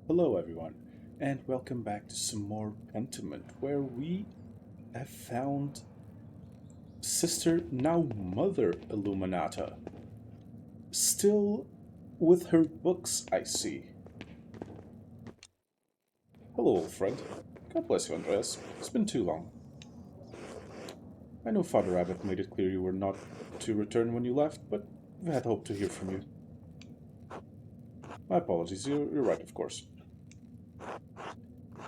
Hello, everyone, and welcome back to some more Pentiment, where we have found Sister, now Mother Illuminata, still with her books, I see. Hello, old friend. God bless you, Andreas. It's been too long. I know Father Abbott made it clear you were not to return when you left, but I had hoped to hear from you. My apologies, you're right, of course.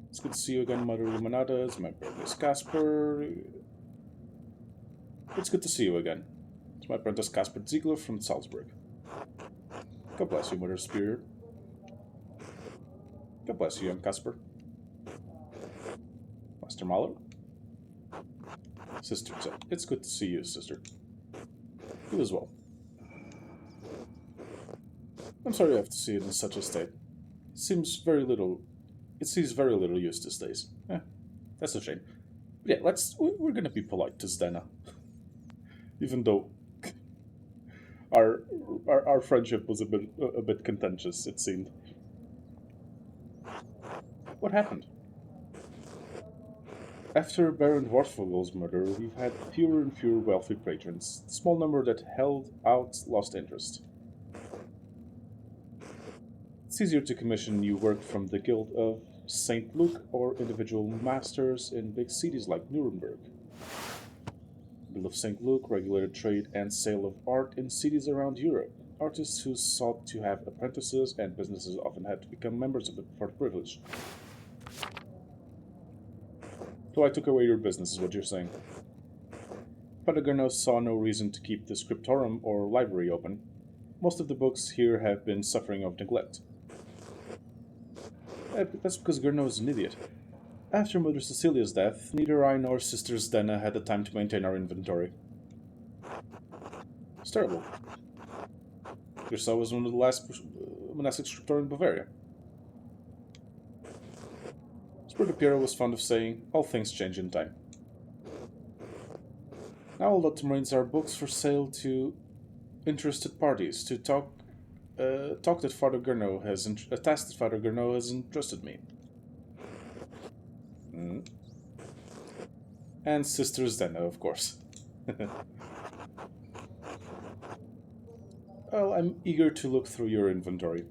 It's good to see you again, Mother Illuminata. It's my apprentice Casper. It's good to see you again. It's my apprentice Casper Ziegler from Salzburg. God bless you, Mother Superior. God bless you, young Casper. Master Mahler. Sister, it's good to see you, sister. You as well. I'm sorry I have to see it in such a state. It seems very little. It sees very little use these days. That's a shame. But yeah, we're gonna be polite to Zdena, even though our our friendship was a bit contentious. It seemed. What happened? After Baron Dwarfvogel's murder, we've had fewer and fewer wealthy patrons. The small number that held out lost interest. It's easier to commission new work from the Guild of St. Luke or individual masters in big cities like Nuremberg. The Guild of St. Luke regulated trade and sale of art in cities around Europe. Artists who sought to have apprentices and businesses often had to become members of it for the privilege. So I took away your business, is what you're saying. Padagorno saw no reason to keep the scriptorum or library open. Most of the books here have been suffering of neglect. That's because Gurno is an idiot. After Mother Cecilia's death, neither I nor Sister Zdena had the time to maintain our inventory. It's terrible. Your son was one of the last monastic scriptori in Bavaria. Sperta Piero was fond of saying, all things change in time. Now all that remains are books for sale to interested parties to talk that Father Gurno has a task that Father Gurno has entrusted me. And Sister Zdena, of course. Well, I'm eager to look through your inventory.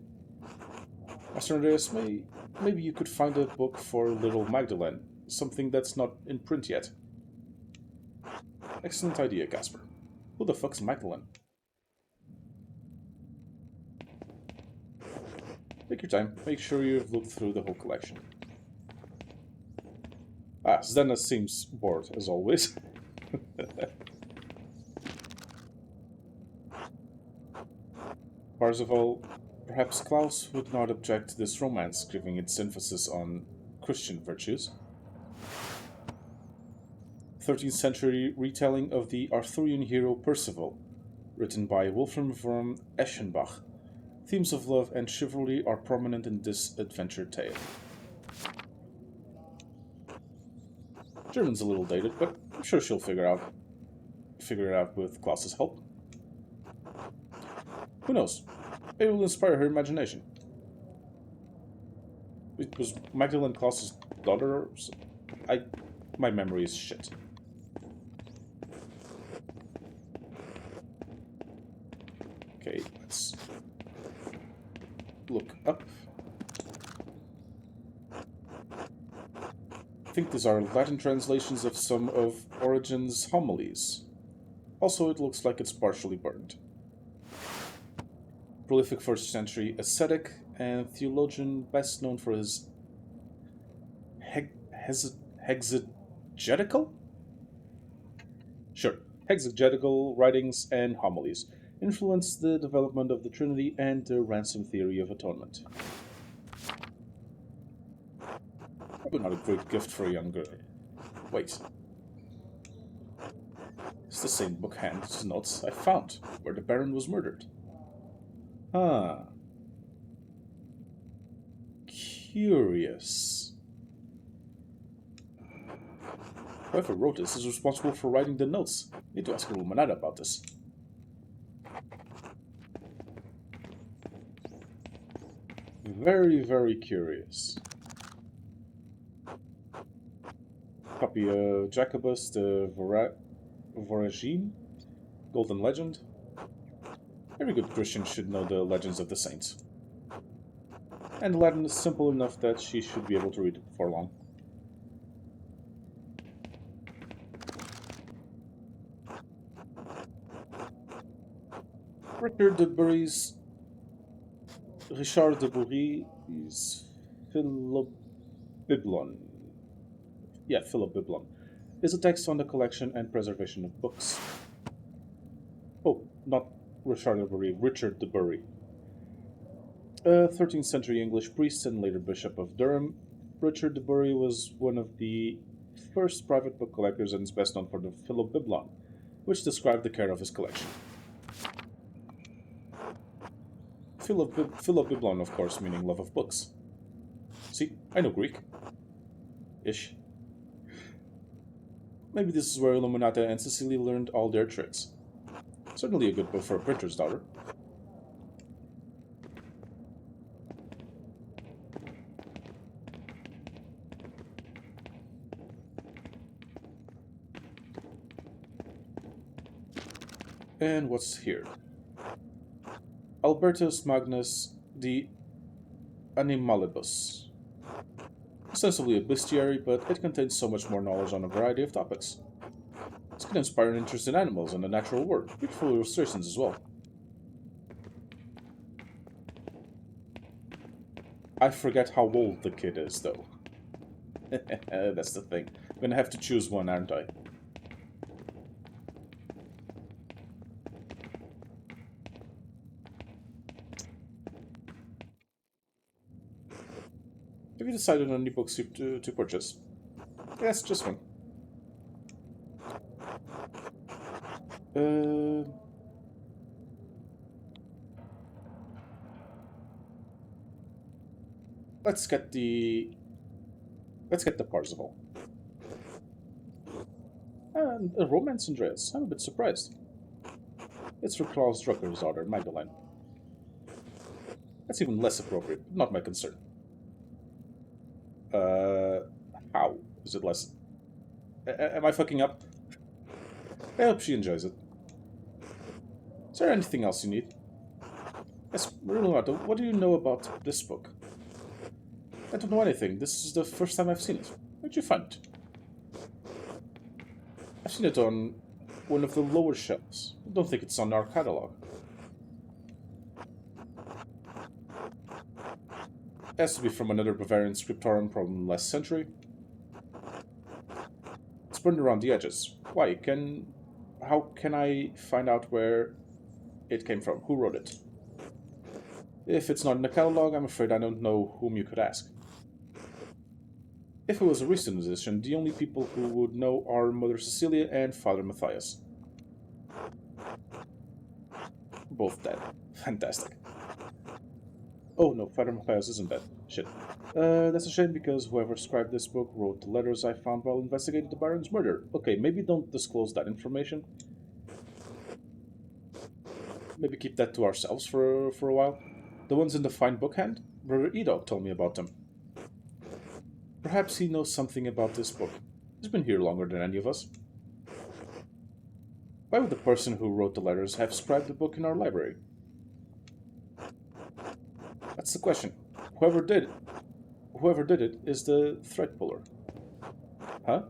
Master Andreas, maybe you could find a book for little Magdalene, something that's not in print yet. Excellent idea, Casper. Who the fuck's Magdalene? Take your time. Make sure you've looked through the whole collection. Zdena seems bored, as always. Parzival, perhaps Klaus would not object to this romance, giving its emphasis on Christian virtues. 13th century retelling of the Arthurian hero Percival, written by Wolfram von Eschenbach. Themes of love and chivalry are prominent in this adventure tale. German's a little dated, but I'm sure she'll figure it out with Klaus's help. Who knows? It will inspire her imagination. It was Magdalene Klaus's daughter. My memory is shit. Okay, let's look up. I think these are Latin translations of some of Origen's homilies. Also, it looks like it's partially burned. Prolific 1st century ascetic and theologian best known for his hexagetical? Sure, hexagetical writings and homilies influenced the development of the Trinity and the ransom theory of atonement. Probably not a great gift for a young girl. Wait. It's the same book hand's notes I found, where the Baron was murdered. Curious. Whoever wrote this is responsible for writing the notes. Need to ask Illuminata about this. very, very curious. Copy Jacobus de Voragine, Golden Legend. Every good Christian should know the legends of the saints. And the Latin is simple enough that she should be able to read it before long. Richard de Bury's Richard de Bury's Philobiblon. Yeah, Philobiblon is a text on the collection and preservation of books. Oh, not Richard de Bury, Richard de Bury. A 13th century English priest and later Bishop of Durham, Richard de Bury was one of the first private book collectors and is best known for the Philobiblon, which described the care of his collection. Philobiblon, of course, meaning love of books. See, I know Greek. Ish. Maybe this is where Illuminata and Cecilia learned all their tricks. Certainly a good book for a printer's daughter. And what's here? Albertus Magnus de Animalibus. Ostensibly a bestiary, but it contains so much more knowledge on a variety of topics. This can inspire an interest in animals and the natural world. Beautiful illustrations as well. I forget how old the kid is, though. That's the thing. I'm gonna have to choose one, aren't I? Have you decided on any books to purchase? Yes, just one. Let's get the Parzival. And a romance, Andreas. I'm a bit surprised. It's for Klaus Drucker's daughter, Magdalene. That's even less appropriate, but not my concern. How is it less? Am I fucking up? I hope she enjoys it. Is there anything else you need? Yes, Renato, what do you know about this book? I don't know anything. This is the first time I've seen it. Where'd you find it? I've seen it on one of the lower shelves. I don't think it's on our catalog. It has to be from another Bavarian scriptorium from last century. It's burned around the edges. Why? How can I find out where it came from? Who wrote it? If it's not in the catalog, I'm afraid I don't know whom you could ask. If it was a recent edition, the only people who would know are Mother Cecilia and Father Matthias. Both dead. Fantastic. Oh no, Father Matthias isn't dead. Shit. That's a shame because whoever scribed this book wrote the letters I found while investigating the Baron's murder. Okay, maybe don't disclose that information. Maybe keep that to ourselves for a while. The ones in the fine book hand? Brother Edog told me about them. Perhaps he knows something about this book. He's been here longer than any of us. Why would the person who wrote the letters have scribed the book in our library? That's the question. Whoever did it is the thread puller. Huh?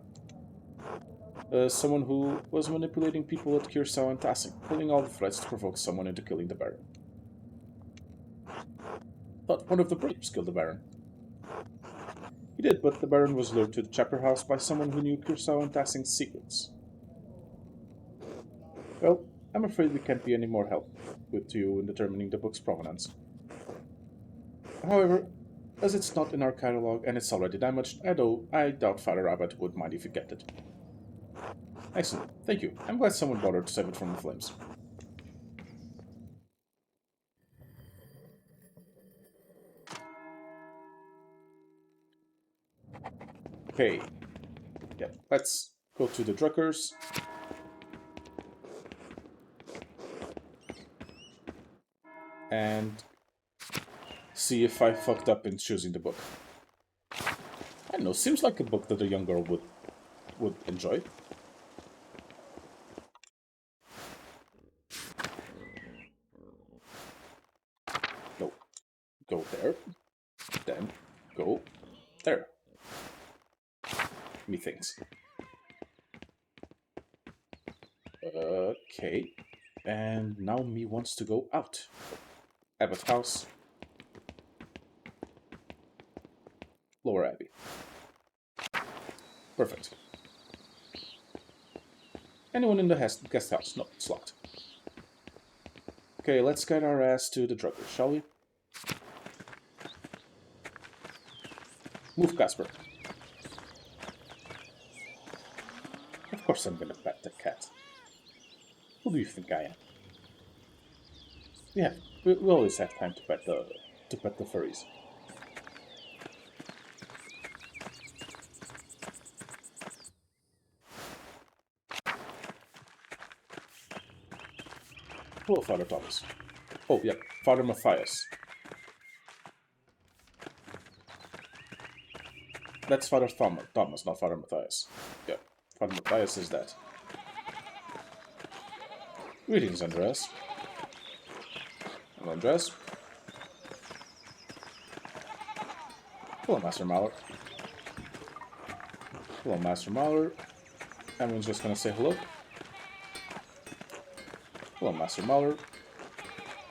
Someone who was manipulating people at Kirsau and Tassing, pulling all the threads to provoke someone into killing the Baron. Thought one of the brothers killed the Baron. He did, but the Baron was lured to the chapter house by someone who knew Kirsau and Tassing's secrets. Well, I'm afraid we can't be any more help with you in determining the book's provenance. However, as it's not in our catalog and it's already damaged, I doubt Father Abbott would mind if you kept it. Excellent, thank you. I'm glad someone bothered to save it from the flames. Okay. Yeah, let's go to the Druckers. And see if I fucked up in choosing the book. I don't know, seems like a book that a young girl would enjoy. No. Go there. Then go there. Methinks. Okay. And now me wants to go out. Abbott House. Lower Abbey. Perfect. Anyone in the guest house? No, it's locked. Okay, let's get our ass to the drugger, shall we? Move, Casper. Of course I'm gonna pet the cat. Who do you think I am? Yeah, we always have time to pet the furries. Hello, Father Thomas. Oh, yeah, Father Matthias. That's Father Thomas, not Father Matthias. Yeah, Father Matthias is that. Greetings, Andreas. Hello, Andreas. Hello, Master Mallard. Hello, Master Mallard. Everyone's just gonna say hello. Hello, Master Mallard.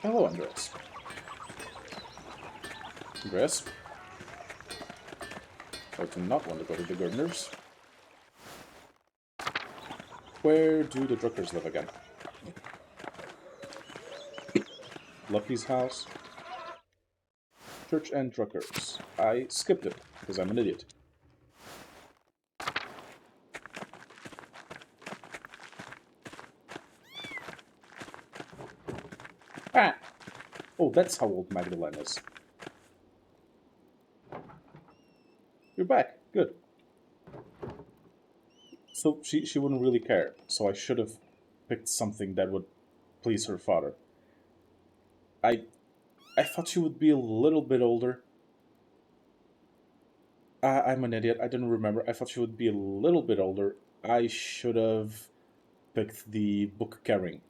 Hello, Andreas. Andreas? I do not want to go to the gardeners. Where do the Druckers live again? Lucky's house. Church and Druckers. I skipped it, because I'm an idiot. Ah! Oh, that's how old Magdalene is. You're back. Good. So she wouldn't really care, so I should have picked something that would please her father. I thought she would be a little bit older. I'm an idiot. I didn't remember. I thought she would be a little bit older. I should have picked the book carrying.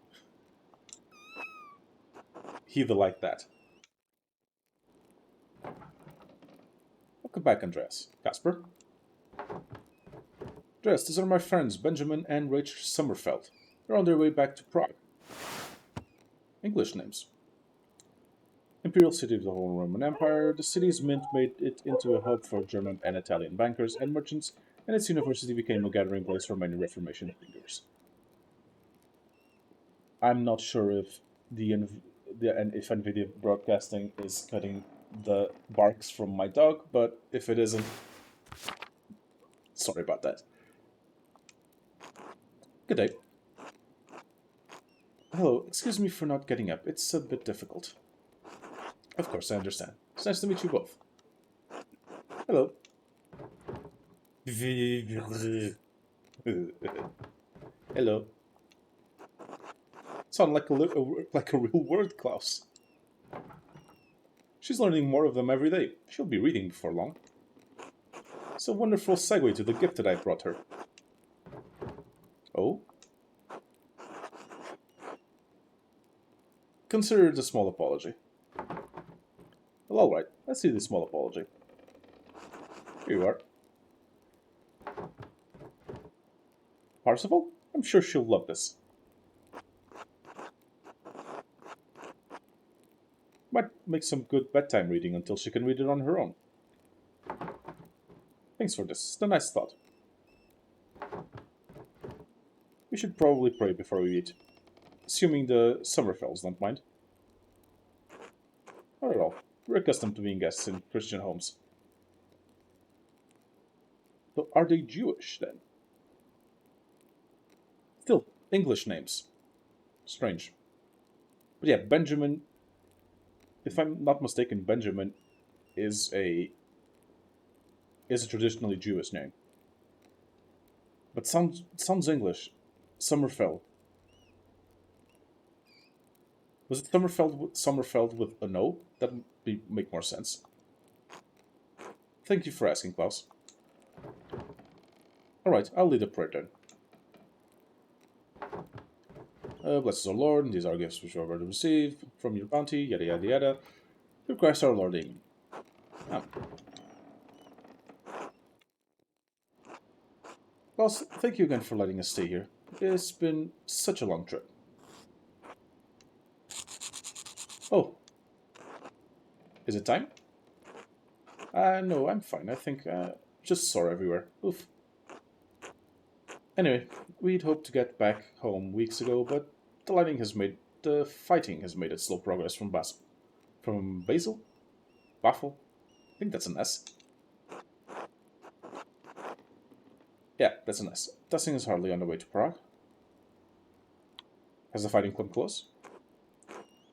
He'd like that. Welcome back, Andreas. Casper? Andreas, these are my friends, Benjamin and Rachel Sommerfeld. They're on their way back to Prague. English names. Imperial City of the Holy Roman Empire, the city's mint made it into a hub for German and Italian bankers and merchants, and its university became a gathering place for many Reformation thinkers. I'm not sure if if NVIDIA Broadcasting is cutting the barks from my dog, but if it isn't, sorry about that. Good day. Hello, excuse me for not getting up. It's a bit difficult. Of course, I understand. It's nice to meet you both. Hello. Hello. Sound like a real word, Klaus. She's learning more of them every day. She'll be reading before long. It's a wonderful segue to the gift that I brought her. Oh? Consider it a small apology. Well, alright. Let's see the small apology. Here you are. Parsifal? I'm sure she'll love this. Might make some good bedtime reading until she can read it on her own. Thanks for this. It's a nice thought. We should probably pray before we eat. Assuming the Sommerfelds don't mind. Not at all. We're accustomed to being guests in Christian homes. So are they Jewish, then? Still, English names. Strange. But yeah, Benjamin, if I'm not mistaken, Benjamin is a traditionally Jewish name. But sounds English. Sommerfeld. Was it Sommerfeld with an O? That would make more sense. Thank you for asking, Klaus. Alright, I'll lead the prayer then. Bless us, our Lord, and these are gifts which we are about to receive from your bounty, yada yada yada. Through Christ our Lord, amen. Ah. Klaus, thank you again for letting us stay here. It's been such a long trip. Oh. Is it time? No, I'm fine. I think, just sore everywhere. Oof. Anyway, we'd hoped to get back home weeks ago, but the fighting has made it slow progress from Basel? Baffle? I think that's an S. Yeah, that's an S. Testing is hardly on the way to Prague. Has the fighting come close?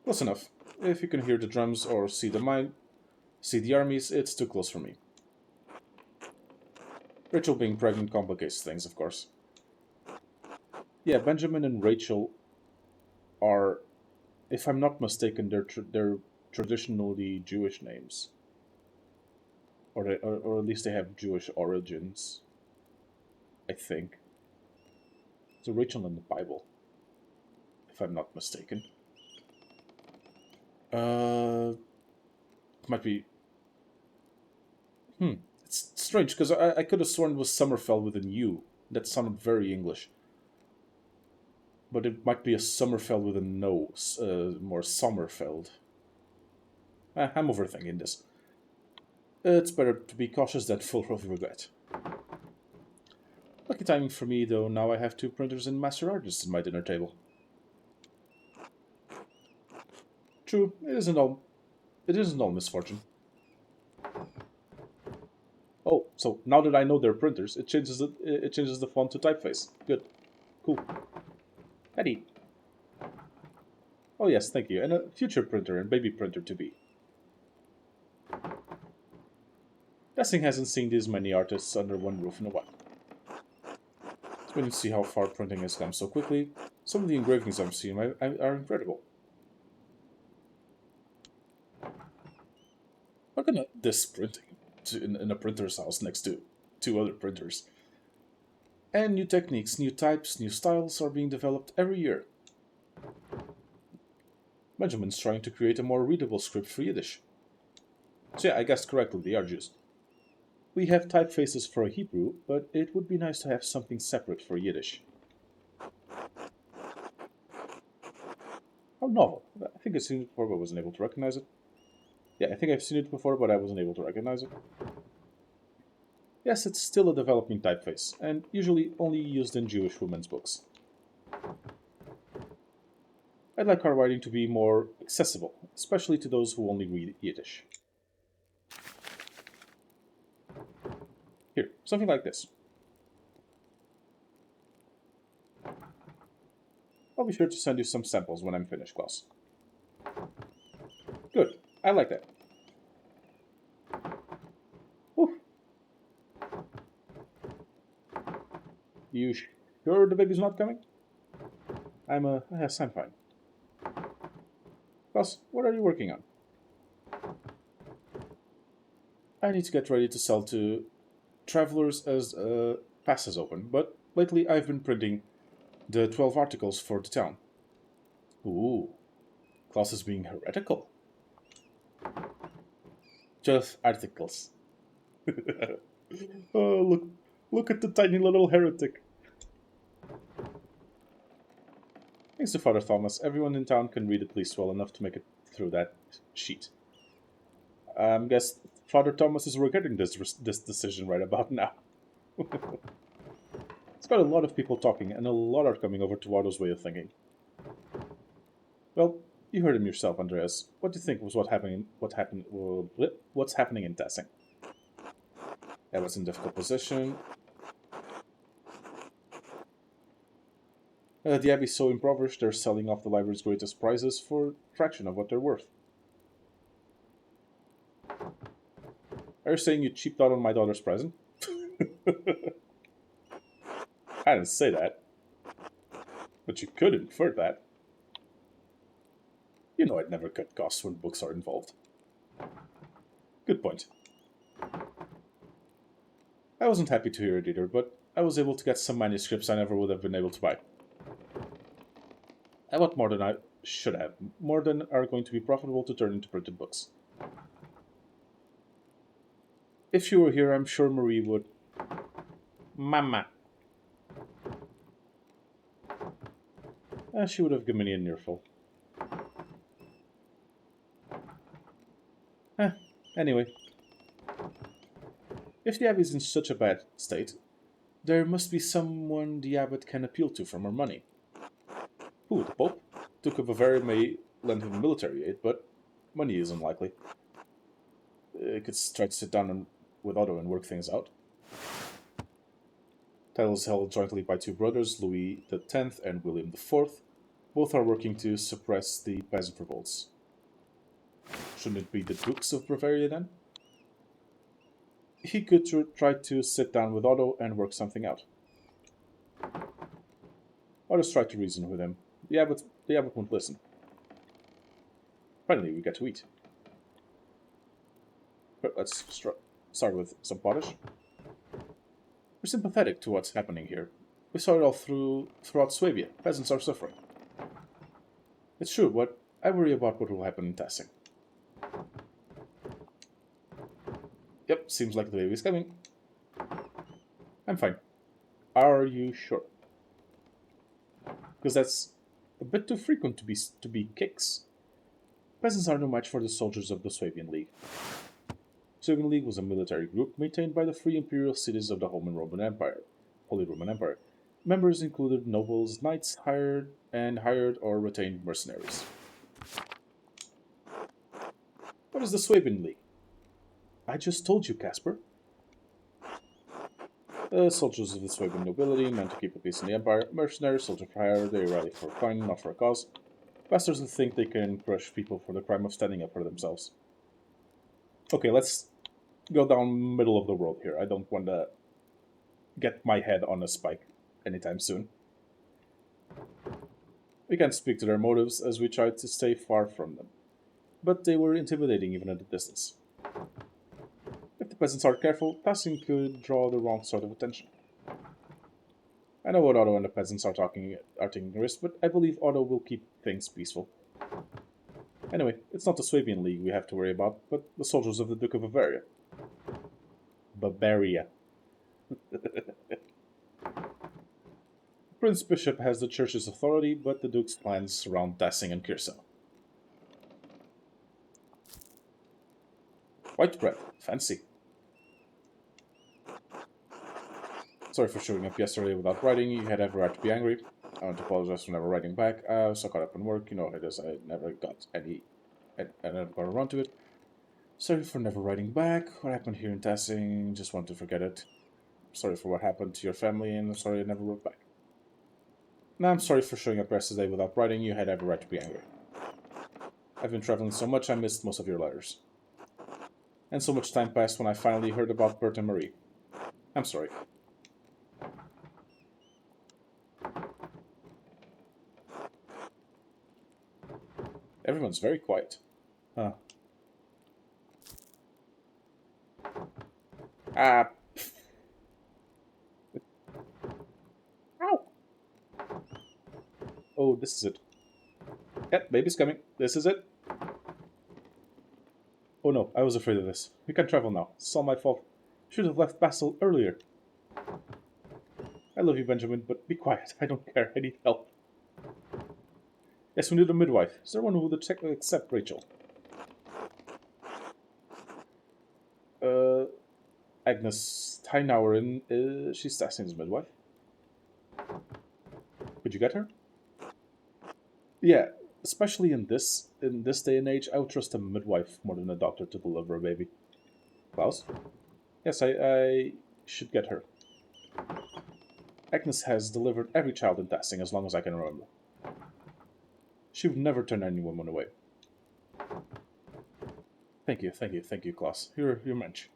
Close enough. If you can hear the drums or see the armies, it's too close for me. Rachel being pregnant complicates things, of course. Yeah, Benjamin and Rachel are, if I'm not mistaken, they're traditionally Jewish names. Or at least they have Jewish origins, I think. So Rachel in the Bible, if I'm not mistaken. Might be... It's strange, because I could have sworn it was Sommerfeld with an U. That sounded very English. But it might be a Sommerfeld with a no, more Sommerfeld. I'm overthinking this. It's better to be cautious than full of regret. Lucky timing for me, though. Now I have 2 printers and master artists at my dinner table. True, it isn't all misfortune. Oh, so now that I know they're printers, it changes the font to typeface. Good, cool. Eddie. Oh yes, thank you, and a future printer and baby printer to be. Guessing hasn't seen these many artists under one roof in a while. It's good to see how far printing has come so quickly. Some of the engravings I'm seeing are incredible. Look at this printing in a printer's house next to 2 other printers. And new techniques, new types, new styles are being developed every year. Benjamin's trying to create a more readable script for Yiddish. So yeah, I guessed correctly, they are Jews. We have typefaces for Hebrew, but it would be nice to have something separate for Yiddish. How novel. I think I've seen it before, but I wasn't able to recognize it. Yeah, I think I've seen it before, but I wasn't able to recognize it. Yes, it's still a developing typeface, and usually only used in Jewish women's books. I'd like our writing to be more accessible, especially to those who only read Yiddish. Here, something like this. I'll be sure to send you some samples when I'm finished, Klaus. Good, I like that. Whew. You sure the baby's not coming? Yes, I'm fine. Klaus, what are you working on? I need to get ready to sell to travelers as passes open, but lately I've been printing the 12 articles for the town. Ooh, Klaus is being heretical. 12 articles. Oh, look at the tiny little heretic. Thanks to Father Thomas, everyone in town can read at least well enough to make it through that sheet. Guess Father Thomas is regretting this decision right about now. It's got a lot of people talking, and a lot are coming over to Wardo's way of thinking. Well, you heard him yourself, Andreas. What do you think was what's happening in Tessing? I was in a difficult position. The Abbey's so impoverished, they're selling off the library's greatest prizes for a fraction of what they're worth. Are you saying you cheaped out on my daughter's present? I didn't say that. But you could infer that. You know I'd never cut costs when books are involved. Good point. I wasn't happy to hear it either, but I was able to get some manuscripts I never would have been able to buy. I want more than I should have, more than are going to be profitable to turn into printed books. If she were here, I'm sure Marie would... Mama. She would have given me an earful. Anyway. If the Abbey's in such a bad state, there must be someone the Abbot can appeal to for more money. Who, the Pope? Duke of Bavaria may lend him military aid, but money is unlikely. He could try to sit down with Otto and work things out. Titles held jointly by two brothers, Louis X and William IV. Both are working to suppress the peasant revolts. Shouldn't it be the Dukes of Bavaria then? He could try to sit down with Otto and work something out. Otto's tried to reason with him. The abbot won't listen. Finally, we get to eat. But let's start with some pottage. We're sympathetic to what's happening here. We saw it all throughout Swabia. Peasants are suffering. It's true, but I worry about what will happen in Tassing. Yep, seems like the baby's coming. I'm fine. Are you sure? Because that's a bit too frequent to be kicks. Peasants are no match for the soldiers of the Swabian League. The Swabian League was a military group maintained by the free imperial cities of the Holy Roman Empire. Members included nobles, knights, hired or retained mercenaries. What is the Swabian League? I just told you, Casper. The soldiers of the Swabian nobility meant to keep the peace in the empire. Mercenaries, soldiers for hire, they rally for a coin, not for a cause. Bastards who think they can crush people for the crime of standing up for themselves. Okay, let's go down middle of the world here. I don't want to get my head on a spike anytime soon. We can't speak to their motives as we tried to stay far from them. But they were intimidating even at a distance. If the peasants aren't careful, Tassing could draw the wrong sort of attention. I know what Otto and the peasants are taking risks, but I believe Otto will keep things peaceful. Anyway, it's not the Swabian League we have to worry about, but the soldiers of the Duke of Bavaria. Bavaria. Prince Bishop has the church's authority, but the Duke's plans surround Tassing and Kyrsa. White bread. Fancy. Sorry for showing up yesterday without writing. You had every right to be angry. I want to apologize for never writing back. I was so caught up in work. You know how it is. I never got around to it. Sorry for never writing back. What happened here in Tassing? Just want to forget it. Sorry for what happened to your family, and I'm sorry I never wrote back. Now I'm sorry for showing up yesterday without writing. You had every right to be angry. I've been traveling so much I missed most of your letters. And so much time passed when I finally heard about Bert and Marie. I'm sorry. Everyone's very quiet. Huh. Ah. Ow! Oh, this is it. Yep, baby's coming. This is it. Oh no, I was afraid of this. We can travel now. It's all my fault. Should have left Basel earlier. I love you, Benjamin, but be quiet. I don't care. I need help. Yes, we need a midwife. Is there one who would accept Rachel? Agnes Tynauer, she's Tassing's midwife. Could you get her? Yeah, especially in this day and age, I would trust a midwife more than a doctor to deliver a baby. Klaus? Yes, I should get her. Agnes has delivered every child in Tassing as long as I can remember. She would never turn any woman away. Thank you, Klaus. You're mensch.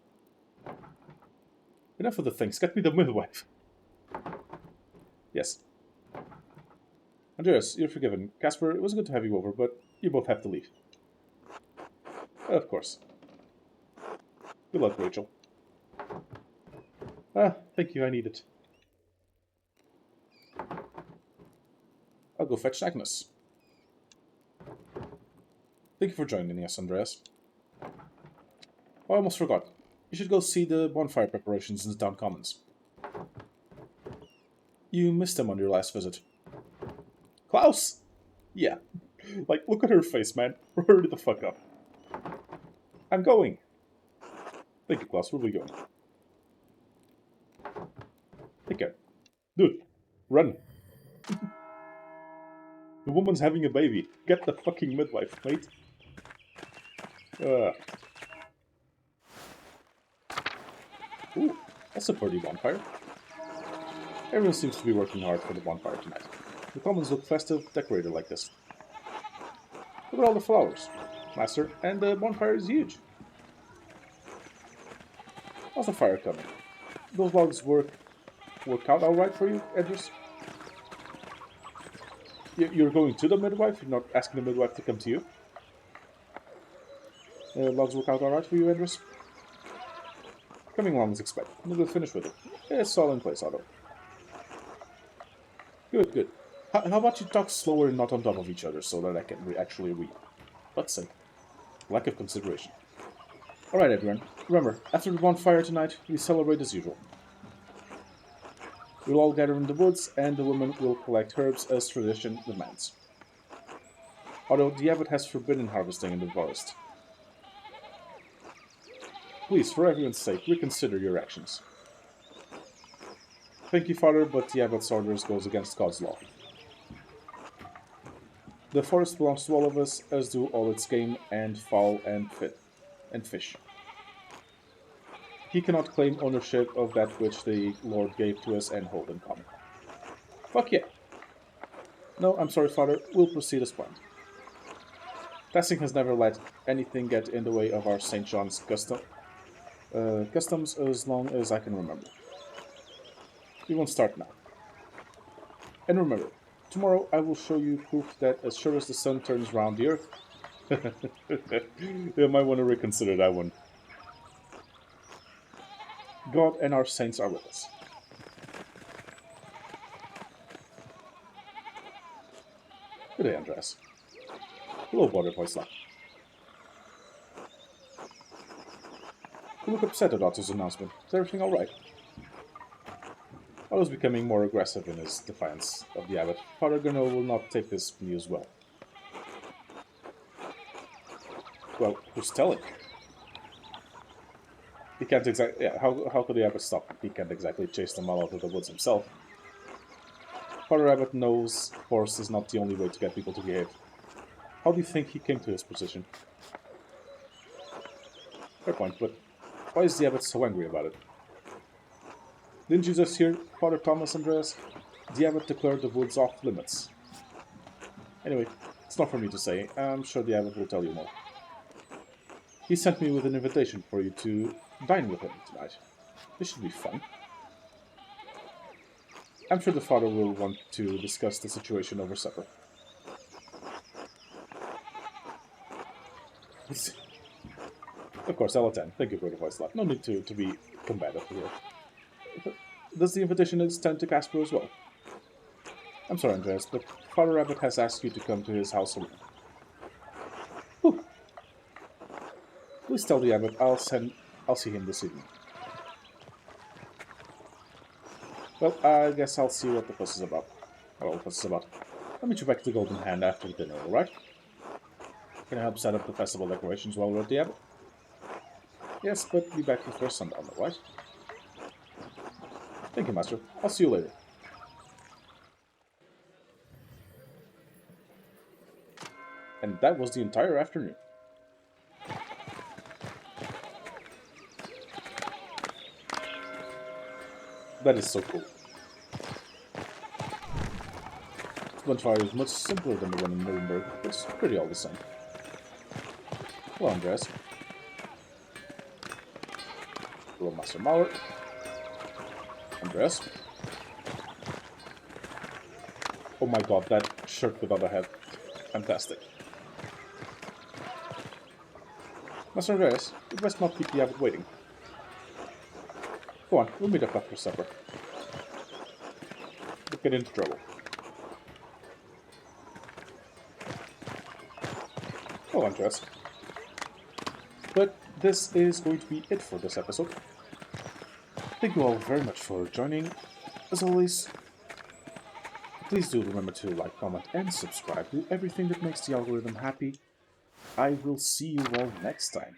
Enough of the things. Get me the midwife. Yes. Andreas, you're forgiven. Casper, it was good to have you over, but You both have to leave. Of course. Good luck, Rachel. Ah, thank you, I need it. I'll go fetch Agnes. Thank you for joining us, Andreas. Oh, I almost forgot. You should go see the bonfire preparations in the town commons. You missed them on your last visit. Klaus! Yeah. Like, look at her face, man. Hurry the fuck up. I'm going. Thank you, Klaus. Where are we going? Take care. Dude, run. The woman's having a baby. Get the fucking midwife, mate. Ooh, that's a pretty bonfire. Everyone seems to be working hard for the bonfire tonight. The commons look festive, decorated like this. Look at all the flowers, Master, and the bonfire is huge. How's the fire coming? Those logs work out alright for you, Edris? You're going to the midwife? You're not asking the midwife to come to you? Logs work out alright for you, Edris? Coming along as expected. We'll finish with it. It's all in place, Otto. Good, good. How about you talk slower and not on top of each other so that I can actually read? Let's say. Lack of consideration. Alright, everyone. Remember, after the bonfire tonight, we celebrate as usual. We'll all gather in the woods, and the women will collect herbs as tradition demands. Although the abbot has forbidden harvesting in the forest. Please, for everyone's sake, reconsider your actions. Thank you, Father, but the abbot's orders goes against God's law. The forest belongs to all of us, as do all its game and fowl and fish. He cannot claim ownership of that which the Lord gave to us and hold in common. Fuck yeah. No, I'm sorry, Father. We'll proceed as planned. Tassing has never let anything get in the way of our St. John's customs as long as I can remember. We won't start now. And remember, tomorrow I will show you proof that as sure as the sun turns round the earth... You might want to reconsider that one. God and our saints are with us. Good day, Andreas. Hello, Butterfly Slap. You look upset at Otto's announcement. Is everything alright? Otto's becoming more aggressive in his defiance of the abbot. Father Gurno will not take this news well. Well, who's telling? He can't exactly... Yeah, how could the abbot stop him? He can't exactly chase them all out of the woods himself. Father Abbot knows force is not the only way to get people to behave. How do you think he came to his position? Fair point, but why is the abbot so angry about it? Didn't you just hear Father Thomas, Andreas? The abbot declared the woods off limits. Anyway, it's not for me to say. I'm sure the abbot will tell you more. He sent me with an invitation for you to dine with him tonight. This should be fun. I'm sure the father will want to discuss the situation over supper. Of course, I'll attend. Thank you for the voice laugh. No need to be combative here. Does the invitation extend to Casper as well? I'm sorry, Andreas, but Father Abbot has asked you to come to his house alone. Whew. Please tell the abbot I'll see him this evening. Well, I guess I'll see what the fuss is about. Well, what the fuss is about. I'll meet you back at the Golden Hand after dinner, alright? Can I help set up the festival decorations while we're at the abbot? Yes, but be back before sundown, alright? Thank you, Master. I'll see you later. And that was the entire afternoon. That is so cool. This bonfire is much simpler than the one in Nuremberg, but it's pretty all the same. Hello, Andreas. Hello, Master Mauer. Andreas. Oh my god, that shirt without a head. Fantastic. Master Andreas, you best not keep the abbot waiting. Go on, we'll meet up after supper. We'll get into trouble. Oh, Andreas. But this is going to be it for this episode. Thank you all very much for joining. As always, please do remember to like, comment, and subscribe. Do everything that makes the algorithm happy. I will see you all next time.